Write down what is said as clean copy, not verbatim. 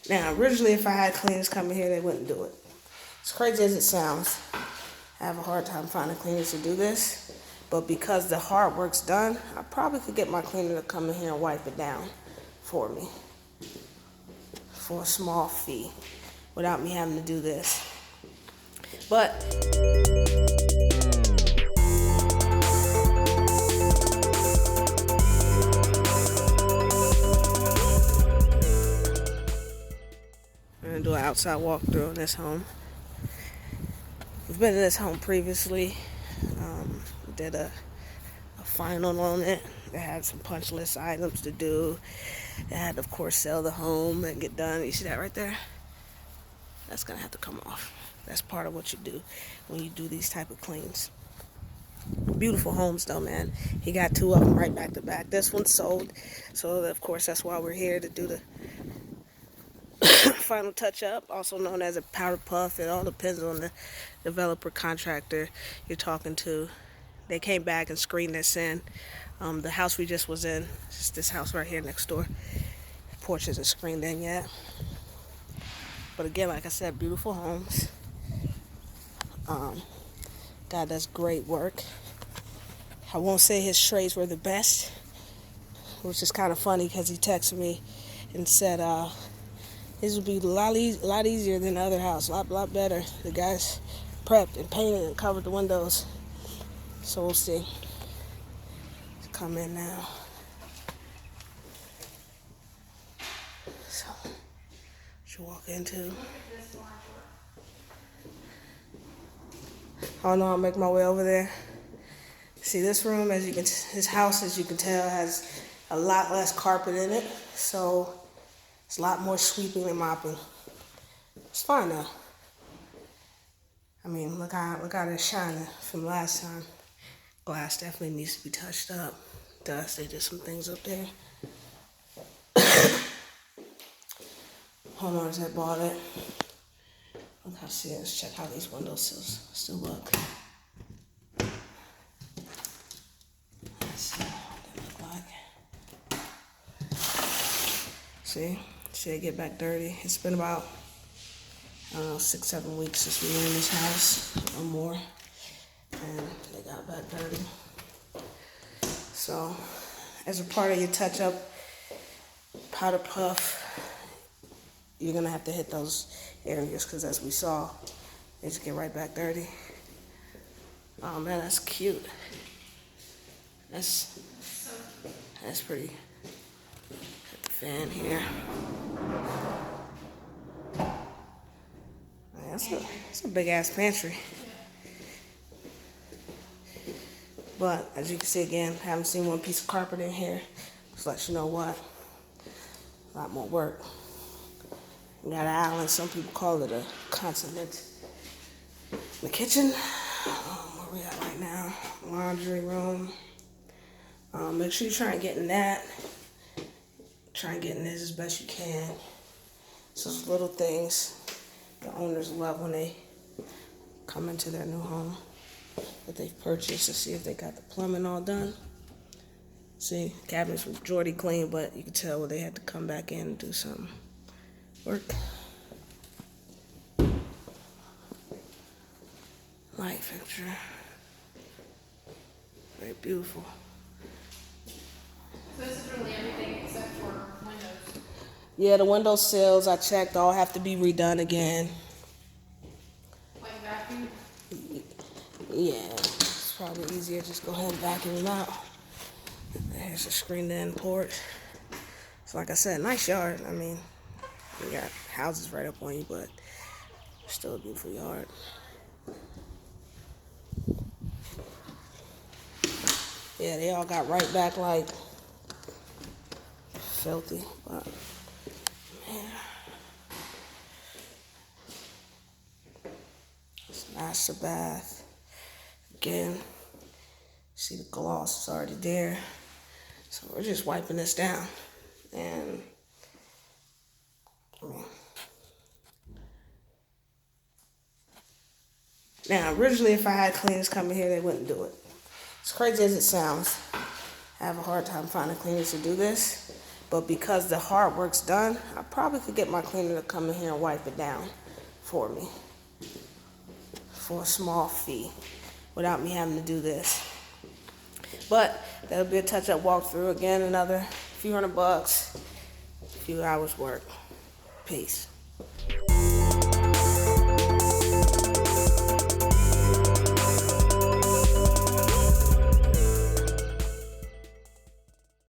Now, originally, if I had cleaners coming here, they wouldn't do it. As crazy as it sounds, I have a hard time finding cleaners to do this. But because the hard work's done, I probably could get my cleaner to come in here and wipe it down for me for a small fee without me having to do this. But I'm gonna do an outside walkthrough in this home. We've been in this home previously. Did a final on it. They had some punch list items to do. They had to, of course, sell the home and get done. You see that right there? That's gonna have to come off. That's part of what you do when you do these type of cleans. Beautiful homes though, man. He got two of them right back to back. This one's sold, so of course that's why we're here to do the final touch up, also known as a Powderpuff. It all depends on the developer contractor you're talking to. They came back and screened this in. The house we just was in, just this house right here next door. The porch isn't screened in yet. But again, like I said, beautiful homes. God does great work. I won't say his trades were the best, which is kind of funny because he texted me and said this would be a lot easier than the other house, a lot better. The guys prepped and painted and covered the windows. So we'll see. Let's come in now. So, what you walk into. Oh no, I'll make my way over there. See, this room, this house, as you can tell, has a lot less carpet in it. So it's a lot more sweeping and mopping. It's fine though. I mean, look how it's shining from last time. Glass definitely needs to be touched up. Dust, they did some things up there. Hold on, is that bought it? Let's check how these windows still look. Let's see what they look like. See, they get back dirty. It's been about, I don't know, 6-7 weeks since we were in this house or more. And they got back dirty. So, as a part of your touch-up Powderpuff, you're gonna have to hit those areas because, as we saw, they just get right back dirty. Oh man, that's cute. That's pretty. Got the fan here. That's a big ass pantry. But as you can see again, haven't seen one piece of carpet in here. Just let you know what. A lot more work. We got an island. Some people call it a continent. The kitchen. Where we at right now? Laundry room. Make sure you try and get in that. Try and get in this as best you can. So those little things the owners love when they come into their new home that they've purchased, to see if they got the plumbing all done. See, cabinets were majority clean, but you can tell where they had to come back in and do some work. Light fixture. Very beautiful. So this is really everything except for windows. Yeah, the window sills I checked all have to be redone again. Like vacuum? Yeah, it's probably easier just go ahead and vacuum them out. There's a screened-in porch. So like I said, nice yard. I mean, you got houses right up on you, but it's still a beautiful yard. Yeah, they all got right back like filthy, but man, it's master bath. Again, see the gloss is already there. So we're just wiping this down. And I mean, now originally if I had cleaners coming here, they wouldn't do it. As crazy as it sounds, I have a hard time finding cleaners to do this. But because the hard work's done, I probably could get my cleaner to come in here and wipe it down for me for a small fee without me having to do this. But that'll be a touch-up walkthrough. Again, another few $100, a few hours work. Peace.